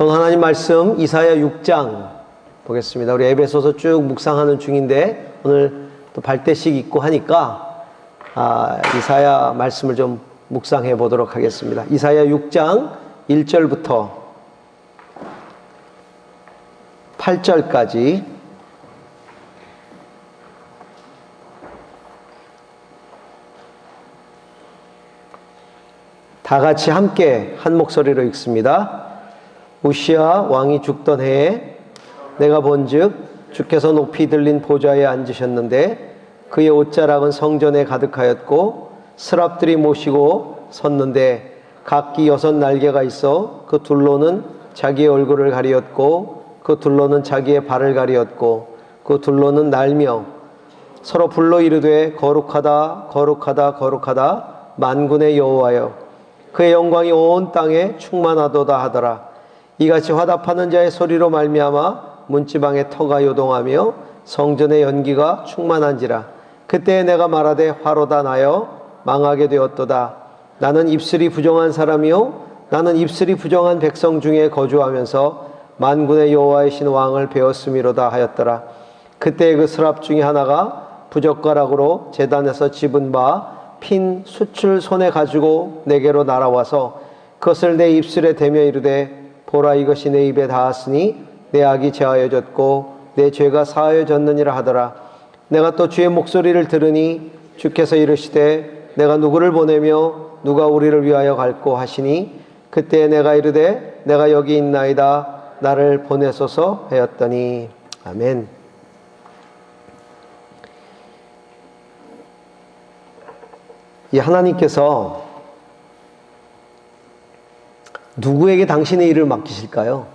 오늘 하나님 말씀 이사야 6장 보겠습니다. 우리 에베소서 쭉 묵상하는 중인데 오늘 또 발대식 있고 하니까 이사야 말씀을 좀 묵상해 보도록 하겠습니다. 이사야 6장 1절부터 8절까지 다 같이 함께 한 목소리로 읽습니다. 우시야 왕이 죽던 해에 내가 본즉 주께서 높이 들린 보좌에 앉으셨는데 그의 옷자락은 성전에 가득하였고 스랍들이 모시고 섰는데 각기 6 날개가 있어 그 둘로는 자기의 얼굴을 가리었고 그 둘로는 자기의 발을 가리었고 그 둘로는 날며 서로 불러 이르되 거룩하다 거룩하다 거룩하다 만군의 여호와여 그의 영광이 온 땅에 충만하도다 하더라. 이같이 화답하는 자의 소리로 말미암아 문지방의 터가 요동하며 성전의 연기가 충만한지라. 그때 내가 말하되 화로다 나여 망하게 되었도다. 나는 입술이 부정한 사람이요 나는 입술이 부정한 백성 중에 거주하면서 만군의 여호와의 신 왕을 배웠음이로다 하였더라. 그때 그 스랍 중에 하나가 부젓가락으로 제단에서 집은 바 핀 숯을 손에 가지고 내게로 날아와서 그것을 내 입술에 대며 이르되 보라 이것이 내 입에 닿았으니 내 악이 제하여졌고 내 죄가 사하여졌느니라 하더라. 내가 또 주의 목소리를 들으니 주께서 이르시되 내가 누구를 보내며 누가 우리를 위하여 갈꼬 하시니 그때 내가 이르되 내가 여기 있나이다 나를 보내소서 하였더니. 아멘. 이 하나님께서 누구에게 당신의 일을 맡기실까요?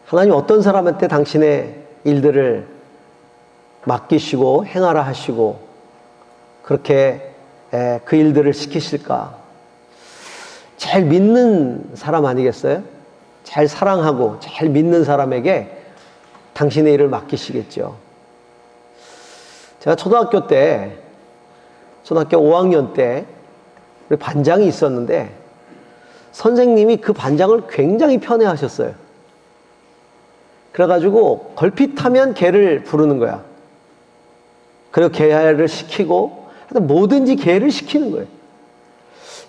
하나님 어떤 사람한테 당신의 일들을 맡기시고 행하라 하시고 그렇게 그 일들을 시키실까? 제일 믿는 사람 아니겠어요? 잘 사랑하고 잘 믿는 사람에게 당신의 일을 맡기시겠죠. 제가 초등학교 5학년 때 우리 반장이 있었는데 선생님이 그 반장을 굉장히 편애하셨어요. 그래가지고 걸핏하면 걔를 부르는 거야. 그리고 걔를 시키고 하여튼 뭐든지 걔를 시키는 거예요.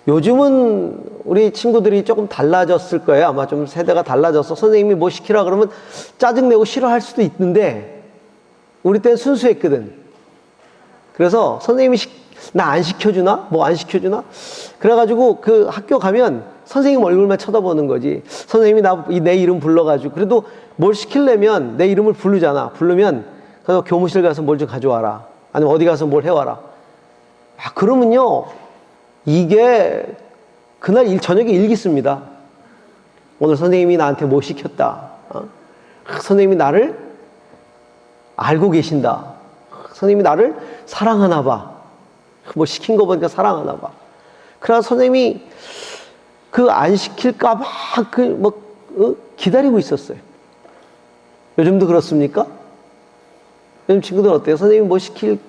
요즘은 우리 친구들이 조금 달라졌을 거예요. 아마 좀 세대가 달라져서 선생님이 뭐 시키라 그러면 짜증내고 싫어할 수도 있는데 우리 때는 순수했거든. 그래서 선생님이 나 안 시켜주나? 뭐 안 시켜주나? 그래가지고 그 학교 가면 선생님 얼굴만 쳐다보는 거지. 선생님이 내 이름 불러가지고 그래도 뭘 시키려면 내 이름을 부르잖아. 부르면 그래서 교무실 가서 뭘 좀 가져와라. 아니면 어디 가서 뭘 해와라. 그러면요 이게 그날 저녁에 일기 씁니다. 오늘 선생님이 나한테 뭐 시켰다. 선생님이 나를 알고 계신다. 선생님이 나를 사랑하나 봐. 뭐 시킨 거 보니까 사랑하나 봐. 그래서 선생님이 그 안 시킬까 막 기다리고 있었어요. 요즘도 그렇습니까? 요즘 친구들 어때요? 선생님이 뭐 시킬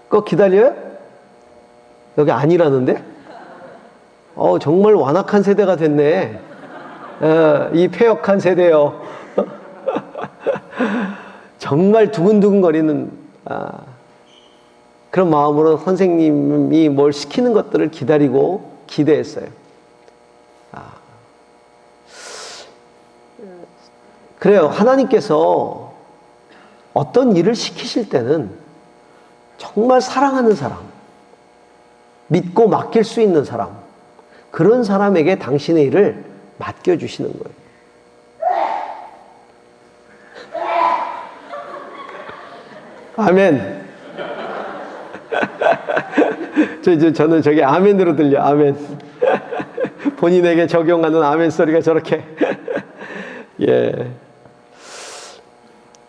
거 기다려요? 여기 아니라는데? 정말 완악한 세대가 됐네. 이 폐역한 세대요. 정말 두근두근거리는 그런 마음으로 선생님이 뭘 시키는 것들을 기다리고 기대했어요. 그래요. 하나님께서 어떤 일을 시키실 때는 정말 사랑하는 사람, 믿고 맡길 수 있는 사람, 그런 사람에게 당신의 일을 맡겨주시는 거예요. 아멘. 저는 저게 아멘으로 들려. 아멘. 본인에게 적용하는 아멘 소리가 저렇게. 예.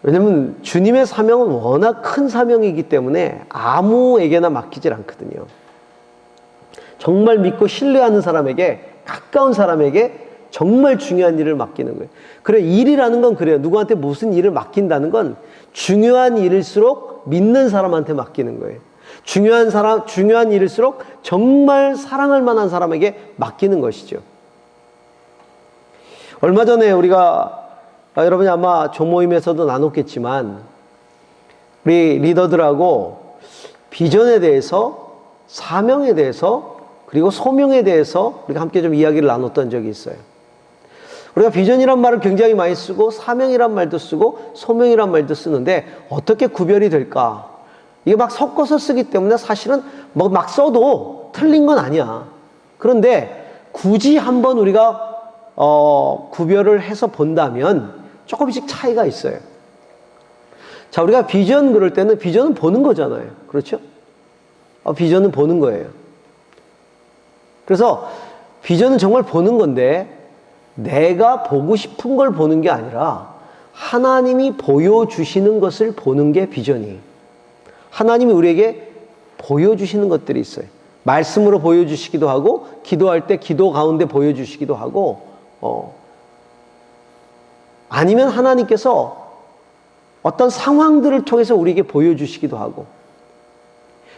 왜냐면 주님의 사명은 워낙 큰 사명이기 때문에 아무에게나 맡기질 않거든요. 정말 믿고 신뢰하는 사람에게, 가까운 사람에게 정말 중요한 일을 맡기는 거예요. 그래, 일이라는 건 그래요. 누구한테 무슨 일을 맡긴다는 건 중요한 일일수록 믿는 사람한테 맡기는 거예요. 중요한 사람, 중요한 일일수록 정말 사랑할 만한 사람에게 맡기는 것이죠. 얼마 전에 우리가, 여러분이 아마 조모임에서도 나눴겠지만, 우리 리더들하고 비전에 대해서, 사명에 대해서, 그리고 소명에 대해서 우리가 함께 좀 이야기를 나눴던 적이 있어요. 우리가 비전이란 말을 굉장히 많이 쓰고, 사명이란 말도 쓰고, 소명이란 말도 쓰는데, 어떻게 구별이 될까? 이게 막 섞어서 쓰기 때문에 사실은 뭐 막 써도 틀린 건 아니야. 그런데 굳이 한번 우리가 구별을 해서 본다면 조금씩 차이가 있어요. 자, 우리가 비전 그럴 때는 비전은 보는 거잖아요. 그렇죠? 비전은 보는 거예요. 그래서 비전은 정말 보는 건데 내가 보고 싶은 걸 보는 게 아니라 하나님이 보여주시는 것을 보는 게 비전이에요. 하나님이 우리에게 보여주시는 것들이 있어요. 말씀으로 보여주시기도 하고, 기도할 때 기도 가운데 보여주시기도 하고, 아니면 하나님께서 어떤 상황들을 통해서 우리에게 보여주시기도 하고.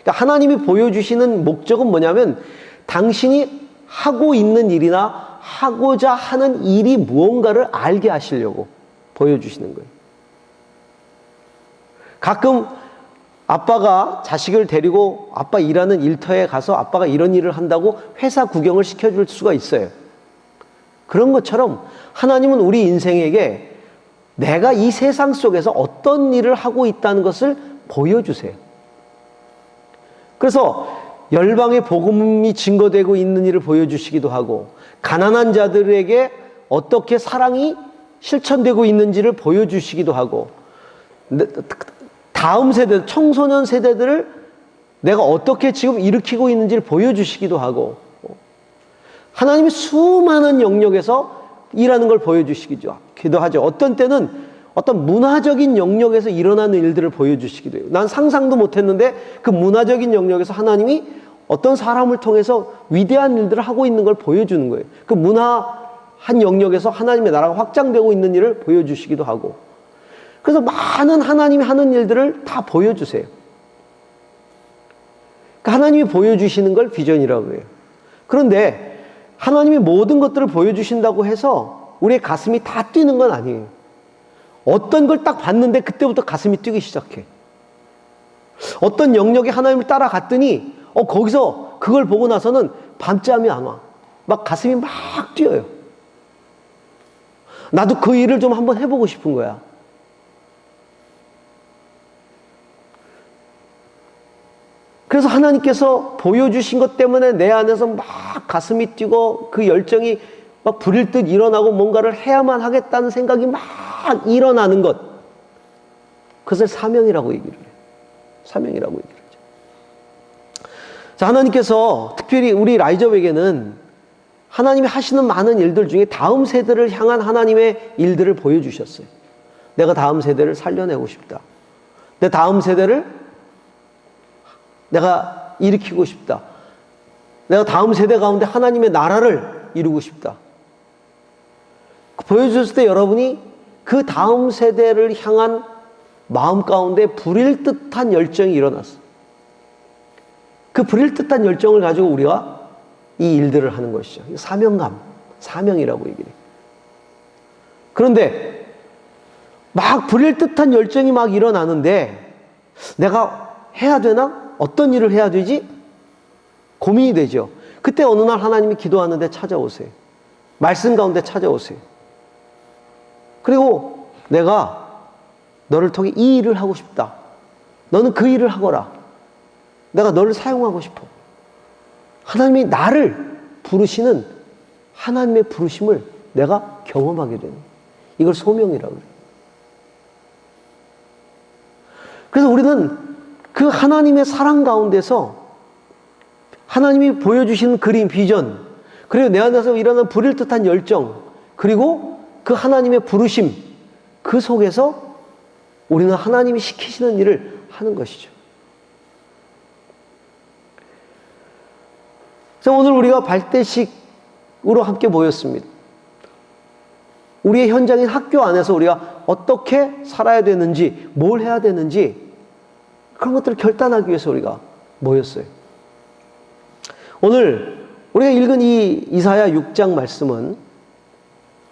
그러니까 하나님이 보여주시는 목적은 뭐냐면 당신이 하고 있는 일이나 하고자 하는 일이 무언가를 알게 하시려고 보여주시는 거예요. 가끔 아빠가 자식을 데리고 아빠 일하는 일터에 가서 아빠가 이런 일을 한다고 회사 구경을 시켜줄 수가 있어요. 그런 것처럼 하나님은 우리 인생에게 내가 이 세상 속에서 어떤 일을 하고 있다는 것을 보여주세요. 그래서 열방의 복음이 증거되고 있는 일을 보여주시기도 하고, 가난한 자들에게 어떻게 사랑이 실천되고 있는지를 보여주시기도 하고, 다음 세대, 청소년 세대들을 내가 어떻게 지금 일으키고 있는지를 보여주시기도 하고, 하나님이 수많은 영역에서 일하는 걸 보여주시기도 하죠. 어떤 때는 어떤 문화적인 영역에서 일어나는 일들을 보여주시기도 해요. 난 상상도 못했는데 그 문화적인 영역에서 하나님이 어떤 사람을 통해서 위대한 일들을 하고 있는 걸 보여주는 거예요. 그 문화한 영역에서 하나님의 나라가 확장되고 있는 일을 보여주시기도 하고, 그래서 많은 하나님이 하는 일들을 다 보여주세요. 그러니까 하나님이 보여주시는 걸 비전이라고 해요. 그런데 하나님이 모든 것들을 보여주신다고 해서 우리의 가슴이 다 뛰는 건 아니에요. 어떤 걸 딱 봤는데 그때부터 가슴이 뛰기 시작해. 어떤 영역에 하나님을 따라갔더니 거기서 그걸 보고 나서는 밤잠이 안 와. 막 가슴이 막 뛰어요. 나도 그 일을 좀 한번 해보고 싶은 거야. 그래서 하나님께서 보여주신 것 때문에 내 안에서 막 가슴이 뛰고 그 열정이 막 불일 듯 일어나고 뭔가를 해야만 하겠다는 생각이 막 일어나는 것. 그것을 사명이라고 얘기를 해요. 사명이라고 얘기를 하죠. 자, 하나님께서 특별히 우리 라이저에게는 하나님이 하시는 많은 일들 중에 다음 세대를 향한 하나님의 일들을 보여주셨어요. 내가 다음 세대를 살려내고 싶다. 내 다음 세대를 내가 일으키고 싶다. 내가 다음 세대 가운데 하나님의 나라를 이루고 싶다. 보여줬을 때 여러분이 그 다음 세대를 향한 마음 가운데 불일 듯한 열정이 일어났어. 그 불일 듯한 열정을 가지고 우리가 이 일들을 하는 것이죠. 사명감, 사명이라고 얘기를 해요. 그런데 막 불일 듯한 열정이 막 일어나는데 내가 해야 되나? 어떤 일을 해야 되지? 고민이 되죠. 그때 어느 날 하나님이 기도하는데 찾아오세요. 말씀 가운데 찾아오세요. 그리고 내가 너를 통해 이 일을 하고 싶다. 너는 그 일을 하거라. 내가 너를 사용하고 싶어. 하나님이 나를 부르시는 하나님의 부르심을 내가 경험하게 되는, 이걸 소명이라고 그래요. 그래서 우리는 그 하나님의 사랑 가운데서 하나님이 보여주시는 그림, 비전, 그리고 내 안에서 일어나는 불일 듯한 열정, 그리고 그 하나님의 부르심, 그 속에서 우리는 하나님이 시키시는 일을 하는 것이죠. 자, 오늘 우리가 발대식으로 함께 모였습니다. 우리의 현장인 학교 안에서 우리가 어떻게 살아야 되는지, 뭘 해야 되는지, 그런 것들을 결단하기 위해서 우리가 뭐였어요? 오늘 우리가 읽은 이 이사야 6장 말씀은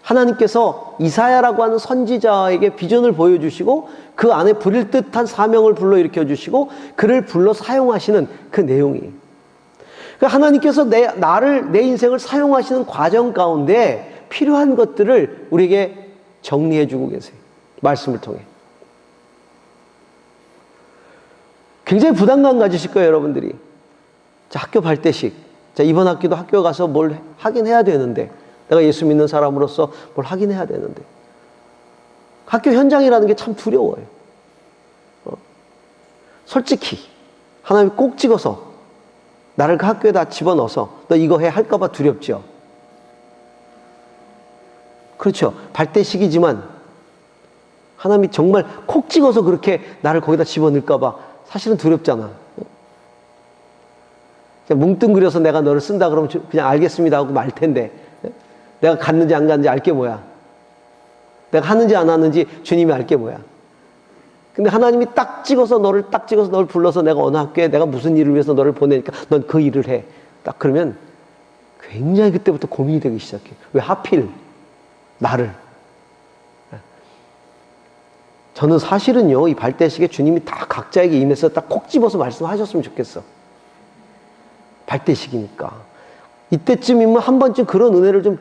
하나님께서 이사야라고 하는 선지자에게 비전을 보여주시고 그 안에 부릴 듯한 사명을 불러일으켜 주시고 그를 불러 사용하시는 그 내용이에요. 그러니까 하나님께서 내 인생을 사용하시는 과정 가운데 필요한 것들을 우리에게 정리해 주고 계세요. 말씀을 통해. 굉장히 부담감 가지실 거예요, 여러분들이. 자, 학교 발대식. 자, 이번 학기도 학교 가서 뭘 하긴 해야 되는데, 내가 예수 믿는 사람으로서 뭘 하긴 해야 되는데. 학교 현장이라는 게 참 두려워요. 솔직히, 하나님이 꼭 찍어서 나를 그 학교에다 집어넣어서 너 이거 해 할까봐 두렵죠. 그렇죠. 발대식이지만 하나님이 정말 콕 찍어서 그렇게 나를 거기다 집어넣을까봐 사실은 두렵잖아. 뭉뚱그려서 내가 너를 쓴다 그러면 그냥 알겠습니다 하고 말 텐데 내가 갔는지 안 갔는지 알 게 뭐야. 내가 하는지 안 하는지 주님이 알 게 뭐야. 근데 하나님이 딱 찍어서 너를 불러서 내가 어느 학교에 내가 무슨 일을 위해서 너를 보내니까 넌 그 일을 해. 딱 그러면 굉장히 그때부터 고민이 되기 시작해. 왜 하필 나를. 저는 사실은요, 이 발대식에 주님이 다 각자에게 임해서 딱 콕 집어서 말씀하셨으면 좋겠어. 발대식이니까. 이때쯤이면 한 번쯤 그런 은혜를 좀,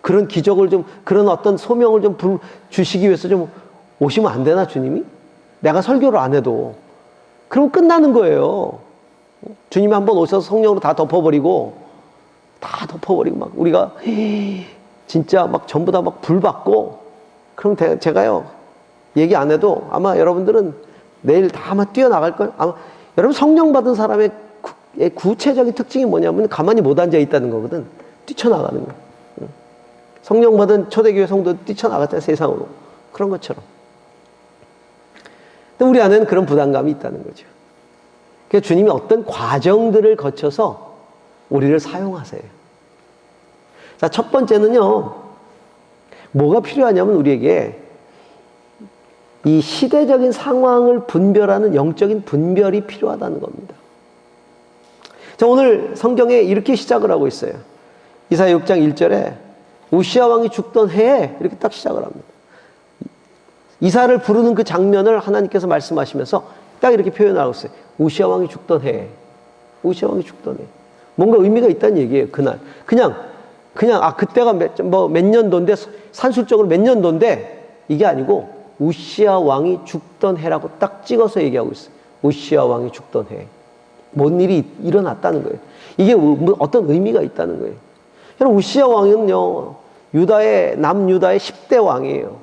그런 기적을 좀, 그런 어떤 소명을 좀 주시기 위해서 좀 오시면 안 되나, 주님이? 내가 설교를 안 해도. 그럼 끝나는 거예요. 주님이 한 번 오셔서 성령으로 다 덮어버리고, 막 우리가 진짜 막 전부 다 막 불 받고, 그럼 제가요, 얘기 안 해도 아마 여러분들은 내일 다 아마 뛰어나갈걸? 아마 여러분 성령 받은 사람의 구체적인 특징이 뭐냐면 가만히 못 앉아 있다는 거거든. 뛰쳐나가는 거. 성령 받은 초대교회 성도 뛰쳐나갔잖아요, 세상으로. 그런 것처럼. 근데 우리 안에는 그런 부담감이 있다는 거죠. 그래서 주님이 어떤 과정들을 거쳐서 우리를 사용하세요. 자, 첫 번째는요, 뭐가 필요하냐면 우리에게 이 시대적인 상황을 분별하는 영적인 분별이 필요하다는 겁니다. 자, 오늘 성경에 이렇게 시작을 하고 있어요. 이사야 6장 1절에 우시아 왕이 죽던 해에 이렇게 딱 시작을 합니다. 이사를 부르는 그 장면을 하나님께서 말씀하시면서 딱 이렇게 표현하고 있어요. 우시아 왕이 죽던 해에. 우시아 왕이 죽던 해. 뭔가 의미가 있다는 얘기예요, 그날. 그냥 그때가 몇 년도인데, 산술적으로 몇 년도인데, 이게 아니고, 우시아 왕이 죽던 해라고 딱 찍어서 얘기하고 있어요. 우시아 왕이 죽던 해. 뭔 일이 일어났다는 거예요. 이게 어떤 의미가 있다는 거예요. 여러분, 우시아 왕은요, 남유다의 10대 왕이에요.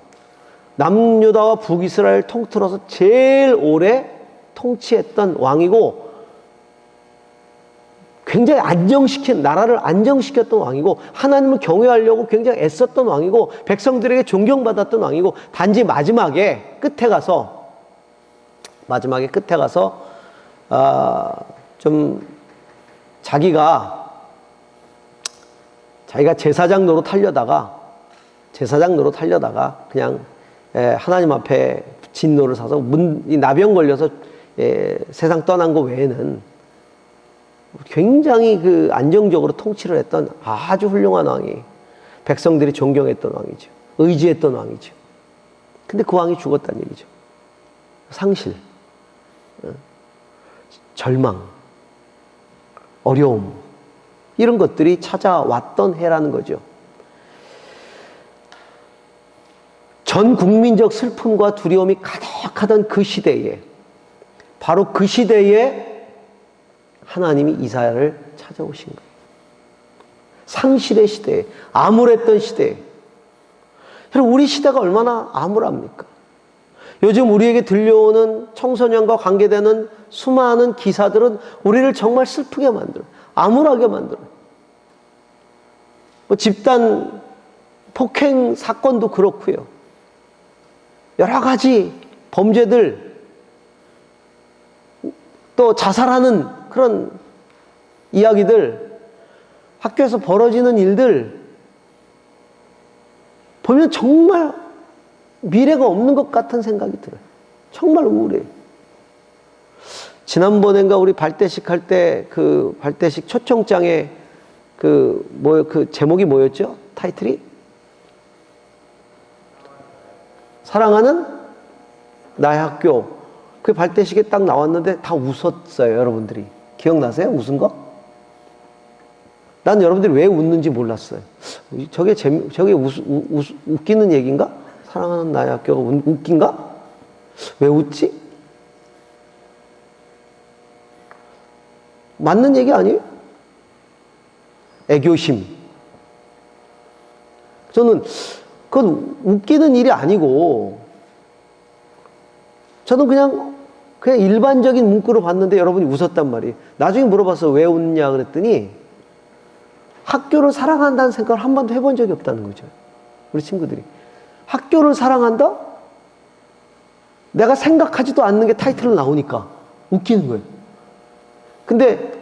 남유다와 북이스라엘 통틀어서 제일 오래 통치했던 왕이고, 굉장히 나라를 안정시켰던 왕이고, 하나님을 경외하려고 굉장히 애썼던 왕이고, 백성들에게 존경받았던 왕이고, 단지 마지막에 끝에 가서, 좀 자기가 제사장 노릇 하려다가 그냥 하나님 앞에 진노를 사서 나병 걸려서 세상 떠난 거 외에는 굉장히 그 안정적으로 통치를 했던 아주 훌륭한 왕이, 백성들이 존경했던 왕이죠. 의지했던 왕이죠. 근데 그 왕이 죽었다는 얘기죠. 상실, 절망, 어려움, 이런 것들이 찾아왔던 해라는 거죠. 전 국민적 슬픔과 두려움이 가득하던 그 시대에, 바로 그 시대에 하나님이 이사야를 찾아오신 거예요. 상실의 시대에, 암울했던 시대에. 여러분, 우리 시대가 얼마나 암울합니까? 요즘 우리에게 들려오는 청소년과 관계되는 수많은 기사들은 우리를 정말 슬프게 만들어요. 암울하게 만들어요. 집단 폭행 사건도 그렇고요. 여러 가지 범죄들, 또 자살하는 그런 이야기들, 학교에서 벌어지는 일들 보면 정말 미래가 없는 것 같은 생각이 들어요. 정말 우울해요. 지난번엔가 우리 발대식 할 때 그 발대식 초청장에 그 제목이 뭐였죠? 타이틀이? 사랑하는 나의 학교. 그 발대식에 딱 나왔는데 다 웃었어요, 여러분들이. 기억나세요? 웃은 거? 난 여러분들이 왜 웃는지 몰랐어요. 저게 웃기는 얘기인가? 사랑하는 나의 학교가 웃긴가? 왜 웃지? 맞는 얘기 아니에요? 애교심. 저는 그건 웃기는 일이 아니고, 저는 그냥 일반적인 문구로 봤는데 여러분이 웃었단 말이에요. 나중에 물어봤어. 왜 웃냐 그랬더니 학교를 사랑한다는 생각을 한 번도 해본 적이 없다는 거죠. 우리 친구들이. 학교를 사랑한다? 내가 생각하지도 않는 게 타이틀로 나오니까 웃기는 거예요. 근데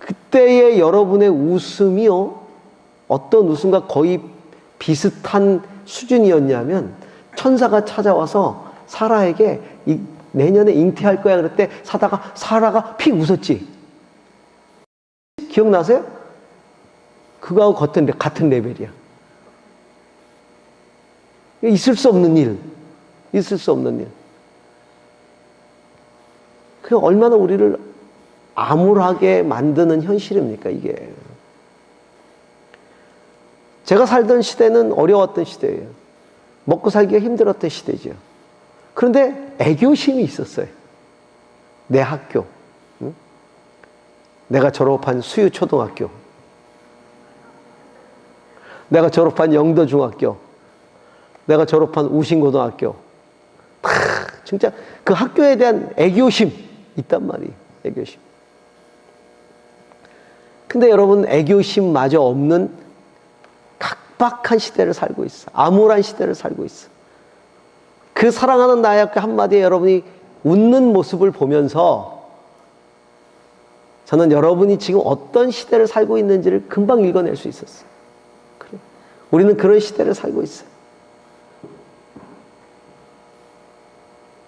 그때의 여러분의 웃음이요, 어떤 웃음과 거의 비슷한 수준이었냐면, 천사가 찾아와서 사라에게 내년에 잉태할 거야 그랬대. 사라가 픽 웃었지. 기억나세요? 그거하고 같은 레벨이야. 있을 수 없는 일. 있을 수 없는 일. 그게 얼마나 우리를 암울하게 만드는 현실입니까, 이게. 제가 살던 시대는 어려웠던 시대예요. 먹고 살기가 힘들었던 시대죠. 그런데 애교심이 있었어요. 내 학교. 응? 내가 졸업한 수유초등학교. 내가 졸업한 영도중학교. 내가 졸업한 우신고등학교. 진짜 그 학교에 대한 애교심 있단 말이에요. 애교심. 근데 여러분, 애교심마저 없는 각박한 시대를 살고 있어. 암울한 시대를 살고 있어. 그 사랑하는 나의 학교 한마디에 여러분이 웃는 모습을 보면서 저는 여러분이 지금 어떤 시대를 살고 있는지를 금방 읽어낼 수 있었어요. 그래. 우리는 그런 시대를 살고 있어요.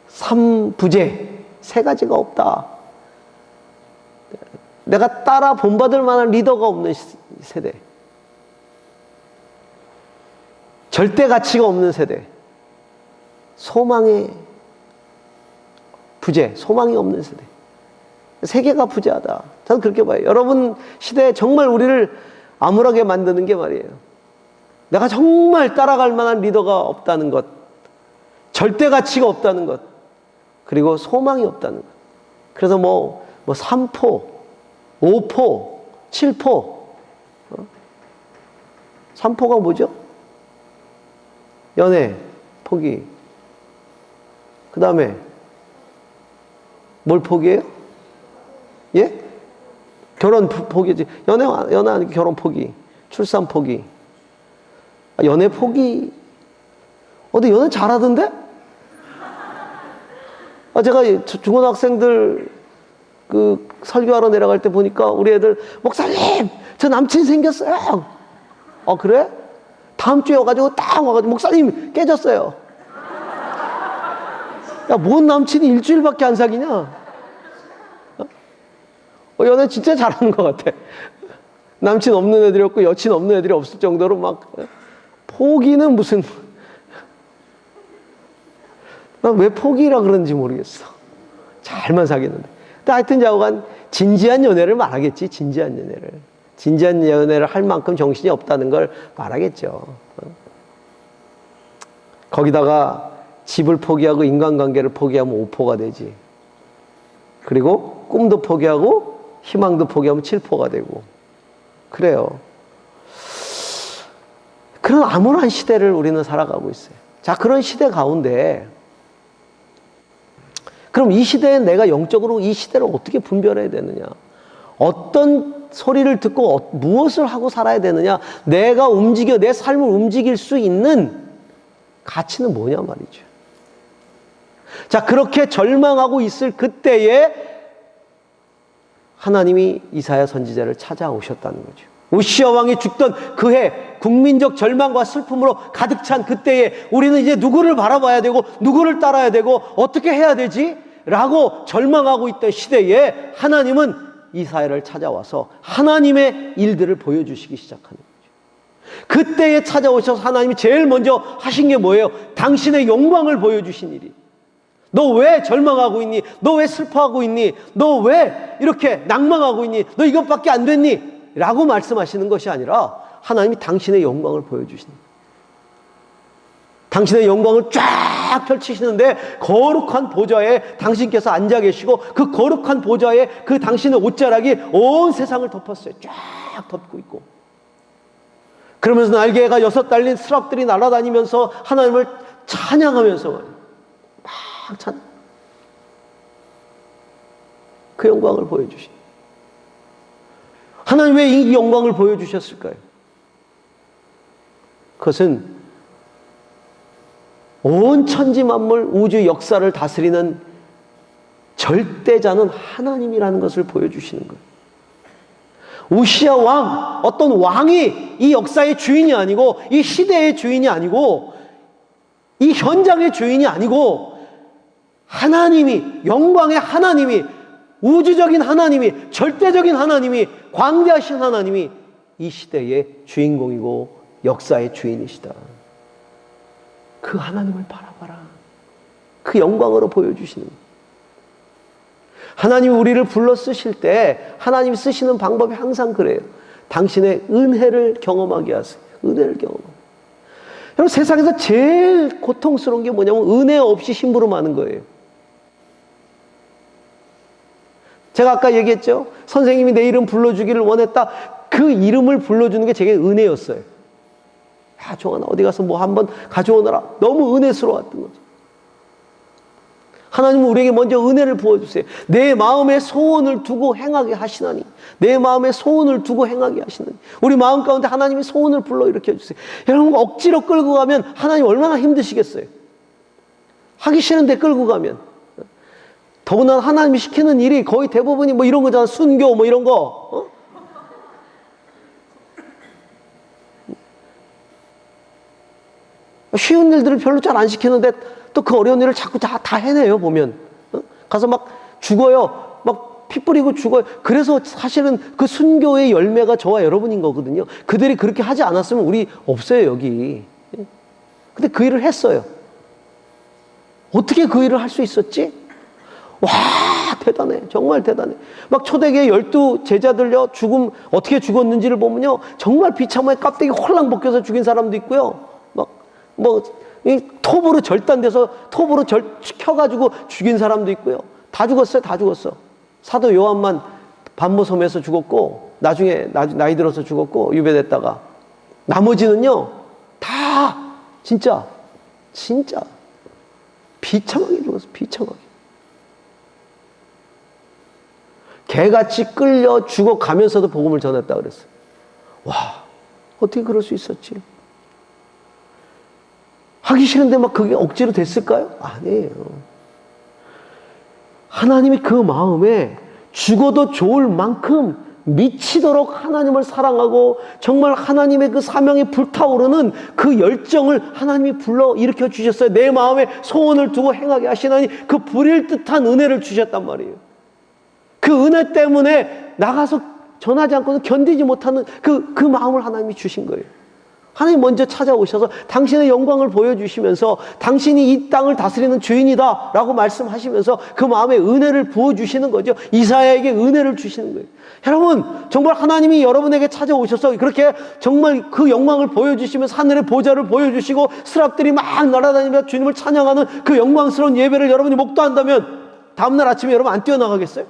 삼부제, 세 가지가 없다. 내가 따라 본받을 만한 리더가 없는 세대. 절대 가치가 없는 세대. 소망의 부재, 소망이 없는 세대. 세계가 부재하다. 저는 그렇게 봐요. 여러분 시대에 정말 우리를 암울하게 만드는 게 말이에요. 내가 정말 따라갈 만한 리더가 없다는 것. 절대 가치가 없다는 것. 그리고 소망이 없다는 것. 그래서 뭐 3포, 5포, 7포. 3포가 뭐죠? 연애, 포기. 그 다음에 뭘 포기해요? 예? 결혼 포기지. 연애 아니고 결혼 포기. 출산 포기. 연애 포기. 근데 연애 잘하던데? 제가 중고등학생들 그 설교하러 내려갈 때 보니까 우리 애들, 목사님, 저 남친 생겼어요. 그래? 다음 주에 와가지고 딱 와가지고, 목사님 깨졌어요. 야, 뭔 남친이 일주일밖에 안 사귀냐? 연애 진짜 잘하는 것 같아. 남친 없는 애들이 없고 여친 없는 애들이 없을 정도로 막. 포기는 무슨, 난 왜 포기라 그런지 모르겠어. 잘만 사귀는데. 근데 하여튼 자고간 진지한 연애를 말하겠지. 진지한 연애를. 진지한 연애를 할 만큼 정신이 없다는 걸 말하겠죠. 거기다가 집을 포기하고 인간관계를 포기하면 5포가 되지. 그리고 꿈도 포기하고 희망도 포기하면 7포가 되고. 그래요. 그런 암울한 시대를 우리는 살아가고 있어요. 자, 그런 시대 가운데 그럼 이 시대에 내가 영적으로 이 시대를 어떻게 분별해야 되느냐? 어떤 소리를 듣고 무엇을 하고 살아야 되느냐? 내가 내 삶을 움직일 수 있는 가치는 뭐냐 말이죠. 자, 그렇게 절망하고 있을 그때에 하나님이 이사야 선지자를 찾아오셨다는 거죠. 우시아 왕이 죽던 그 해, 국민적 절망과 슬픔으로 가득 찬 그때에 우리는 이제 누구를 바라봐야 되고 누구를 따라야 되고 어떻게 해야 되지? 라고 절망하고 있던 시대에 하나님은 이사야를 찾아와서 하나님의 일들을 보여주시기 시작하는 거죠. 그때에 찾아오셔서 하나님이 제일 먼저 하신 게 뭐예요? 당신의 영광을 보여주신 일이. 너 왜 절망하고 있니? 너 왜 슬퍼하고 있니? 너 왜 이렇게 낭망하고 있니? 너 이것밖에 안 됐니? 라고 말씀하시는 것이 아니라 하나님이 당신의 영광을 보여주시는 거예요. 당신의 영광을 쫙 펼치시는데 거룩한 보좌에 당신께서 앉아 계시고 그 거룩한 보좌에 그 당신의 옷자락이 온 세상을 덮었어요. 쫙 덮고 있고. 그러면서 날개가 6 달린 스랍들이 날아다니면서 하나님을 찬양하면서 막 찬양. 그 영광을 보여주신. 하나님 왜 이 영광을 보여주셨을까요? 그것은 온 천지 만물 우주 역사를 다스리는 절대자는 하나님이라는 것을 보여주시는 거예요. 우시야 왕, 어떤 왕이 이 역사의 주인이 아니고 이 시대의 주인이 아니고 이 현장의 주인이 아니고 하나님이, 영광의 하나님이, 우주적인 하나님이, 절대적인 하나님이, 광대하신 하나님이 이 시대의 주인공이고 역사의 주인이시다. 그 하나님을 바라봐라. 그 영광으로 보여주시는 거예요. 하나님이 우리를 불러 쓰실 때 하나님이 쓰시는 방법이 항상 그래요. 당신의 은혜를 경험하게 하세요. 은혜를 경험하게. 여러분, 세상에서 제일 고통스러운 게 뭐냐면 은혜 없이 심부름하는 거예요. 제가 아까 얘기했죠. 선생님이 내 이름 불러주기를 원했다. 그 이름을 불러주는 게 제게 은혜였어요. 야, 종아나 어디 가서 뭐 한번 가져오느라. 너무 은혜스러웠던 거죠. 하나님은 우리에게 먼저 은혜를 부어주세요. 내 마음의 소원을 두고 행하게 하시나니. 내 마음의 소원을 두고 행하게 하시나니. 우리 마음 가운데 하나님의 소원을 불러일으켜 주세요. 여러분, 억지로 끌고 가면 하나님 얼마나 힘드시겠어요. 하기 싫은데 끌고 가면. 더구나 하나님이 시키는 일이 거의 대부분이 뭐 이런 거잖아. 순교 뭐 이런 거. 쉬운 일들을 별로 잘 안 시키는데 또 그 어려운 일을 자꾸 다 해내요, 보면. 가서 막 죽어요. 막 피 뿌리고 죽어요. 그래서 사실은 그 순교의 열매가 저와 여러분인 거거든요. 그들이 그렇게 하지 않았으면 우리 없어요, 여기. 근데 그 일을 했어요. 어떻게 그 일을 할 수 있었지? 와, 대단해. 정말 대단해. 막 초대교회 12제자들요, 어떻게 죽었는지를 보면요, 정말 비참하게 껍데기 홀랑 벗겨서 죽인 사람도 있고요. 이 톱으로 절단돼서 톱으로 켜가지고 죽인 사람도 있고요. 다 죽었어요. 다 죽었어. 사도 요한만 반모섬에서 죽었고, 나중에 나이 들어서 죽었고, 유배됐다가. 나머지는요, 다 진짜 비참하게 죽었어. 비참하게. 개같이 끌려 죽어가면서도 복음을 전했다 그랬어요. 와, 어떻게 그럴 수 있었지? 하기 싫은데 막 그게 억지로 됐을까요? 아니에요. 하나님이 그 마음에 죽어도 좋을 만큼 미치도록 하나님을 사랑하고 정말 하나님의 그 사명이 불타오르는 그 열정을 하나님이 불러 일으켜 주셨어요. 내 마음에 소원을 두고 행하게 하시나니 그 불일 듯한 은혜를 주셨단 말이에요. 그 은혜 때문에 나가서 전하지 않고는 견디지 못하는 그 마음을 하나님이 주신 거예요. 하나님 먼저 찾아오셔서 당신의 영광을 보여주시면서 당신이 이 땅을 다스리는 주인이다 라고 말씀하시면서 그 마음에 은혜를 부어주시는 거죠. 이사야에게 은혜를 주시는 거예요. 여러분, 정말 하나님이 여러분에게 찾아오셔서 그렇게 정말 그 영광을 보여주시면서 하늘의 보좌를 보여주시고 스랍들이 막 날아다니며 주님을 찬양하는 그 영광스러운 예배를 여러분이 목도한다면 다음날 아침에 여러분 안 뛰어나가겠어요?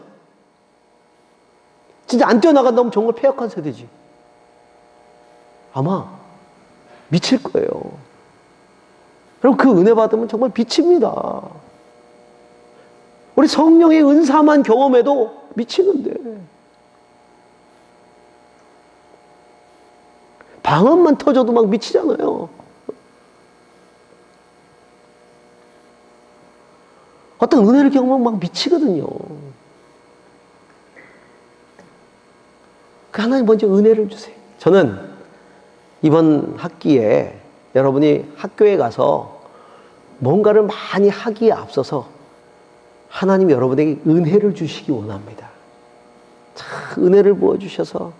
진짜 안 뛰어나간다면 정말 패역한 세대지. 아마 미칠 거예요. 그럼 그 은혜 받으면 정말 미칩니다. 우리 성령의 은사만 경험해도 미치는데. 방언만 터져도 막 미치잖아요. 어떤 은혜를 경험하면 막 미치거든요. 그 하나님 먼저 은혜를 주세요. 저는 이번 학기에 여러분이 학교에 가서 뭔가를 많이 하기에 앞서서 하나님이 여러분에게 은혜를 주시기 원합니다. 참 은혜를 부어주셔서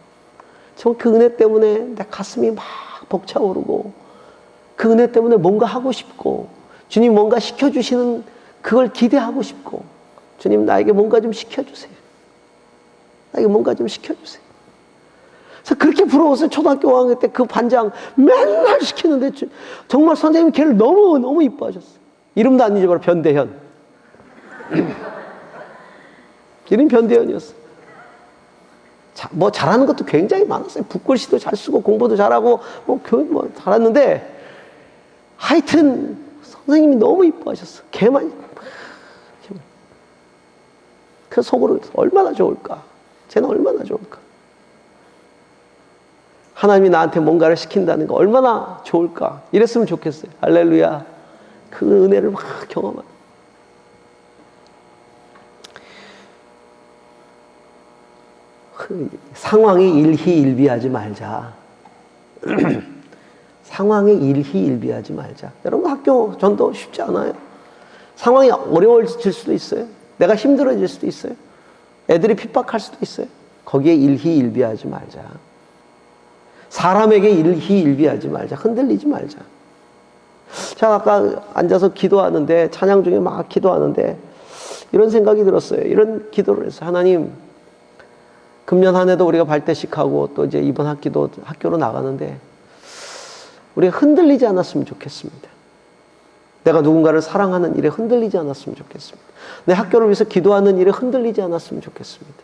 정말 그 은혜 때문에 내 가슴이 막 벅차오르고 그 은혜 때문에 뭔가 하고 싶고 주님 뭔가 시켜주시는 그걸 기대하고 싶고 주님 나에게 뭔가 좀 시켜주세요. 나에게 뭔가 좀 시켜주세요. 그래서 그렇게 부러웠어요. 초등학교 5학년 때 그 반장 맨날 시키는데 정말 선생님이 걔를 너무 이뻐하셨어요. 이름도 안 잊어버려. 변대현. 이름 변대현이었어요. 뭐 잘하는 것도 굉장히 많았어요. 붓글씨도 잘 쓰고 공부도 잘하고 뭐 교육 뭐 잘했는데 하여튼 선생님이 너무 이뻐하셨어. 걔만. 그 속으로 얼마나 좋을까? 쟤는 얼마나 좋을까? 하나님이 나한테 뭔가를 시킨다는 거 얼마나 좋을까? 이랬으면 좋겠어요. 할렐루야. 그 은혜를 막 경험하는. 상황에 일희일비하지 말자. 상황에 일희일비하지 말자. 여러분 학교 전도 쉽지 않아요. 상황이 어려워질 수도 있어요. 내가 힘들어질 수도 있어요. 애들이 핍박할 수도 있어요. 거기에 일희일비하지 말자. 사람에게 일희일비하지 말자. 흔들리지 말자. 제가 아까 앉아서 기도하는데 찬양 중에 막 기도하는데 이런 생각이 들었어요. 이런 기도를 했어요. 하나님, 금년 한 해도 우리가 발대식하고 또 이제 이번 학기도 학교로 나가는데 우리가 흔들리지 않았으면 좋겠습니다. 내가 누군가를 사랑하는 일에 흔들리지 않았으면 좋겠습니다. 내 학교를 위해서 기도하는 일에 흔들리지 않았으면 좋겠습니다.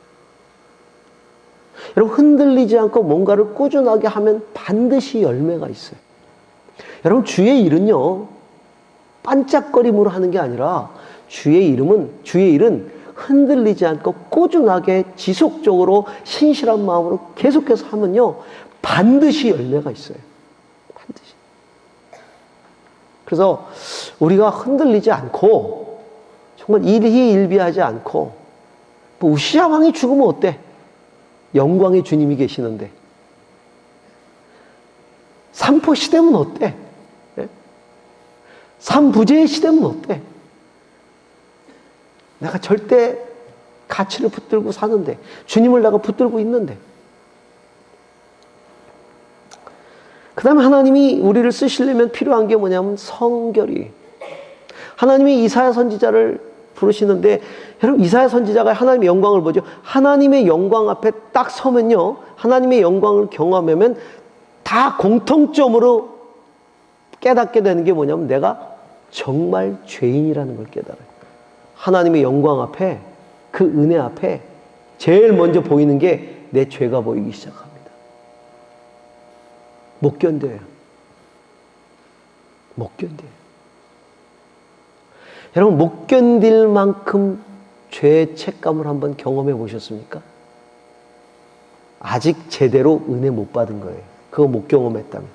여러분 흔들리지 않고 뭔가를 꾸준하게 하면 반드시 열매가 있어요. 여러분 주의 일은요 반짝거림으로 하는 게 아니라 주의 일은 흔들리지 않고 꾸준하게 지속적으로 신실한 마음으로 계속해서 하면요 반드시 열매가 있어요. 반드시. 그래서 우리가 흔들리지 않고 정말 일희일비하지 않고 뭐 우시야 왕이 죽으면 어때? 영광의 주님이 계시는데 삼포 시대면 어때? 네? 삼부제의 시대면 어때? 내가 절대 가치를 붙들고 사는데 주님을 내가 붙들고 있는데 그 다음에 하나님이 우리를 쓰시려면 필요한 게 뭐냐면 성결이. 하나님이 이사야 선지자를 부르시는데 여러분 이사야 선지자가 하나님의 영광을 보죠. 하나님의 영광 앞에 딱 서면요 하나님의 영광을 경험하면 다 공통점으로 깨닫게 되는 게 뭐냐면 내가 정말 죄인이라는 걸 깨달아요. 하나님의 영광 앞에 그 은혜 앞에 제일 먼저 보이는 게 내 죄가 보이기 시작합니다. 못 견뎌요. 못 견뎌요. 여러분 못 견딜 만큼 죄의 책감을 한번 경험해 보셨습니까? 아직 제대로 은혜 못 받은 거예요. 그거 못 경험했다면.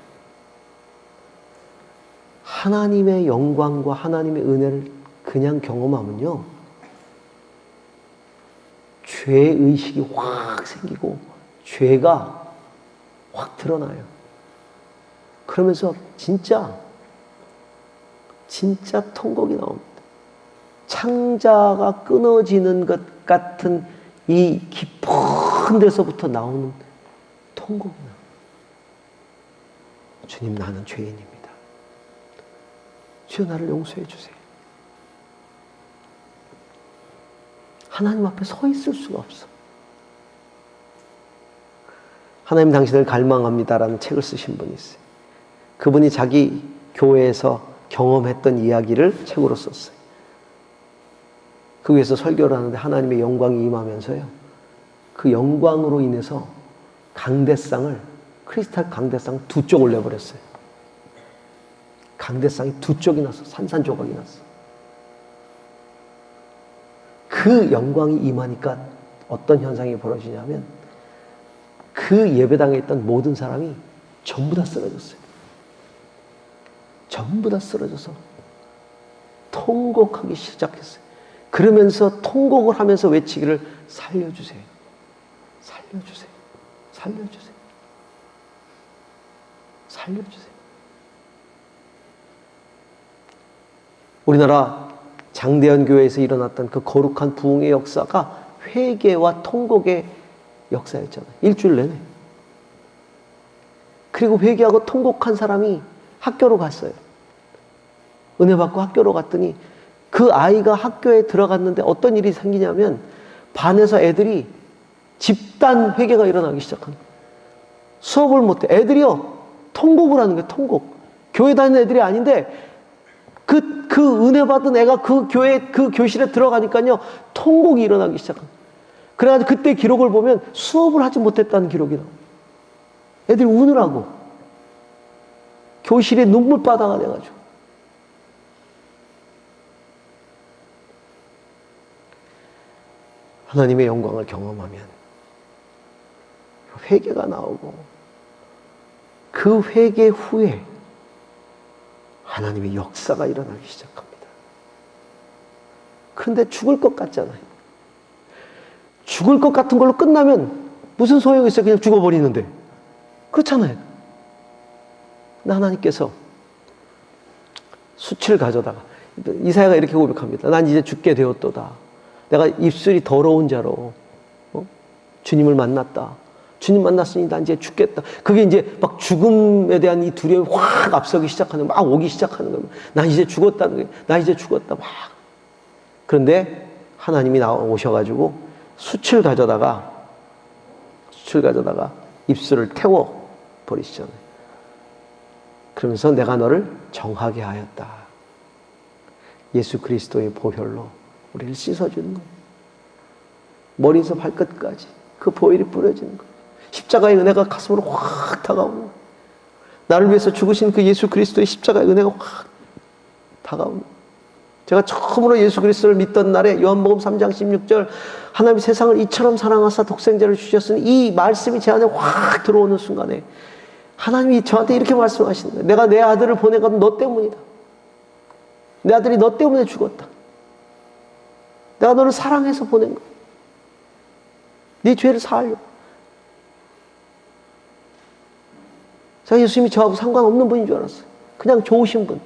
하나님의 영광과 하나님의 은혜를 그냥 경험하면요 죄의식이 확 생기고 죄가 확 드러나요. 그러면서 진짜 통곡이 나옵니다. 창자가 끊어지는 것 같은 이 깊은 데서부터 나오는 통곡이 나옵니다. 주님 나는 죄인입니다. 주여 나를 용서해 주세요. 하나님 앞에 서 있을 수가 없어. 하나님 당신을 갈망합니다라는 책을 쓰신 분이 있어요. 그분이 자기 교회에서 경험했던 이야기를 책으로 썼어요. 그 위에서 설교를 하는데 하나님의 영광이 임하면서요. 그 영광으로 인해서 강대상을 크리스탈 강대상 2쪽 올려버렸어요. 강대상이 2쪽이 났어. 산산조각이 났어. 그 영광이 임하니까 어떤 현상이 벌어지냐면 그 예배당에 있던 모든 사람이 전부 다 쓰러졌어요. 전부 다 쓰러져서 통곡하기 시작했어요. 그러면서 통곡을 하면서 외치기를 살려주세요. 살려주세요. 살려주세요. 살려주세요. 우리나라 장대현 교회에서 일어났던 그 거룩한 부흥의 역사가 회개와 통곡의 역사였잖아요. 일주일 내내. 그리고 회개하고 통곡한 사람이 학교로 갔어요. 은혜 받고 학교로 갔더니 그 아이가 학교에 들어갔는데 어떤 일이 생기냐면 반에서 애들이 집단 회개가 일어나기 시작한 거예요. 수업을 못해. 애들이요, 통곡을 하는 거예요, 통곡. 교회 다니는 애들이 아닌데 그 은혜 받은 애가 그 교회, 그 교실에 들어가니까요, 통곡이 일어나기 시작한 거예요. 그래가지고 그때 기록을 보면 수업을 하지 못했다는 기록이 나와요. 애들이 우느라고. 교실에 눈물바다가 돼가지고. 하나님의 영광을 경험하면 회개가 나오고 그 회개 후에 하나님의 역사가 일어나기 시작합니다. 그런데 죽을 것 같잖아요. 죽을 것 같은 걸로 끝나면 무슨 소용이 있어요? 그냥 죽어버리는데. 그렇잖아요. 근데 하나님께서 수치를 가져다가, 이사야가 이렇게 고백합니다. 난 이제 죽게 되었도다. 내가 입술이 더러운 자로 주님을 만났다. 주님 만났으니 난 이제 죽겠다. 그게 이제 막 죽음에 대한 이 두려움이 확 앞서기 시작하는, 막 오기 시작하는 거예요. 난 이제 죽었다는 거예요. 나 이제 죽었다. 막. 그런데 하나님이 오셔가지고 숯을 가져다가 입술을 태워 버리시잖아요. 그러면서 내가 너를 정하게 하였다. 예수 그리스도의 보혈로 우리를 씻어주는 거예요. 머리에서 발끝까지 그 보혈이 뿌려지는 거예요. 십자가의 은혜가 가슴으로 확 다가오는 거예요. 나를 위해서 죽으신 그 예수 그리스도의 십자가의 은혜가 확 다가오는 거예요. 제가 처음으로 예수 그리스도를 믿던 날에 요한복음 3장 16절 하나님이 세상을 이처럼 사랑하사 독생자를 주셨으니 이 말씀이 제 안에 확 들어오는 순간에 하나님이 저한테 이렇게 말씀하시는 거예요. 내가 내 아들을 보낸 건 너 때문이다. 내 아들이 너 때문에 죽었다. 내가 너를 사랑해서 보낸 거야. 네 죄를 사하려고. 제가 예수님이 저하고 상관없는 분인 줄 알았어요. 그냥 좋으신 분,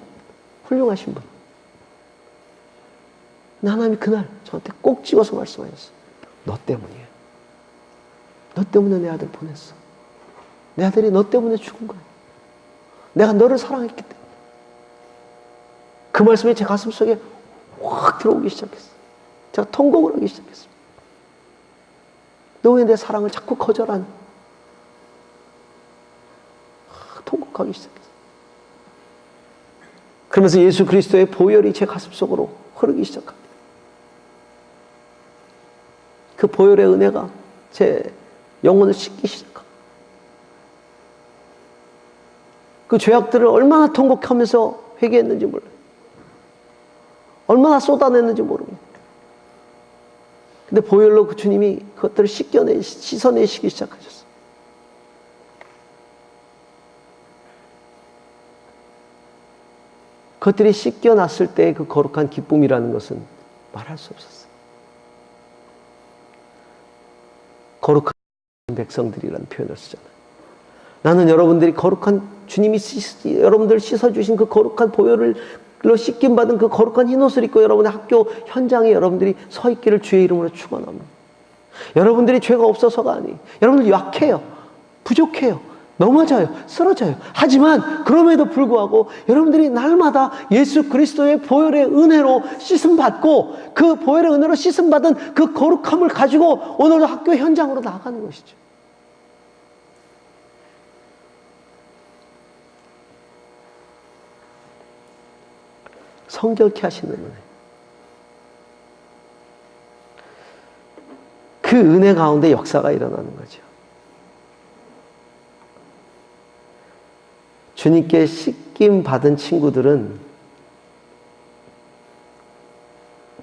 훌륭하신 분. 근데 하나님이 그날 저한테 꼭 찍어서 말씀하셨어요. 너 때문이야. 너 때문에 내 아들 보냈어. 내 아들이 너 때문에 죽은 거야. 내가 너를 사랑했기 때문에. 그 말씀이 제 가슴 속에 확 들어오기 시작했어요. 제가 통곡을 하기 시작했습니다. 너 왜 내 사랑을 자꾸 거절하니? 통곡하기 시작했어요. 그러면서 예수 그리스도의 보혈이 제 가슴 속으로 흐르기 시작합니다. 그 보혈의 은혜가 제 영혼을 씻기 시작합니다. 그 죄악들을 얼마나 통곡하면서 회개했는지 몰라요. 얼마나 쏟아냈는지 모릅니다. 근데 보혈로 그 주님이 그것들을 씻어내시기 시작하셨어요. 그것들이 씻겨났을 때의 그 거룩한 기쁨이라는 것은 말할 수 없었어요. 거룩한 백성들이라는 표현을 쓰잖아요. 나는 여러분들이 거룩한 주님이 여러분들 씻어주신 그 거룩한 보혈로 씻김 받은 그 거룩한 흰옷을 입고 여러분의 학교 현장에 여러분들이 서 있기를 주의 이름으로 축원합니다. 여러분들이 죄가 없어서가 아니에요. 여러분들 약해요. 부족해요. 넘어져요. 쓰러져요. 하지만 그럼에도 불구하고 여러분들이 날마다 예수 그리스도의 보혈의 은혜로 씻음받고 그 보혈의 은혜로 씻음받은 그 거룩함을 가지고 오늘도 학교 현장으로 나가는 것이죠. 성결케 하시는 은혜. 그 은혜 가운데 역사가 일어나는 거죠. 주님께 씻김 받은 친구들은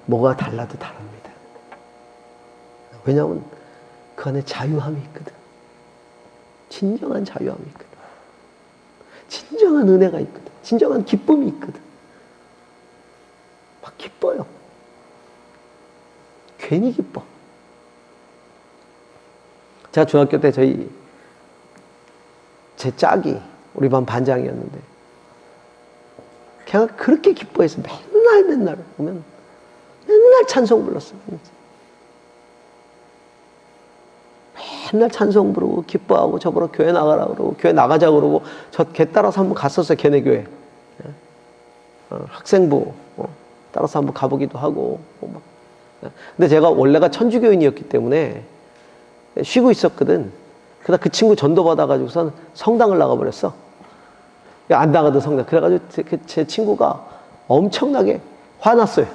뭐가 달라도 다릅니다. 왜냐하면 그 안에 자유함이 있거든. 진정한 자유함이 있거든. 진정한 은혜가 있거든. 진정한 기쁨이 있거든. 막 기뻐요. 괜히 기뻐. 제가 중학교 때 제 짝이 우리 반 반장이었는데 걔가 그렇게 기뻐해서 맨날 보면 맨날 찬송 불렀어요. 맨날 찬송 부르고 기뻐하고 저보러 교회 나가라 그러고 교회 나가자 그러고 저 걔 따라서 한번 갔었어요. 걔네 교회. 학생부 따라서 한번 가보기도 하고 막. 근데 제가 원래가 천주교인이었기 때문에 쉬고 있었거든. 그러다 그 친구 전도 받아가지고선 성당을 나가버렸어. 안 나가던 성당. 그래가지고 제 친구가 엄청나게 화났어요.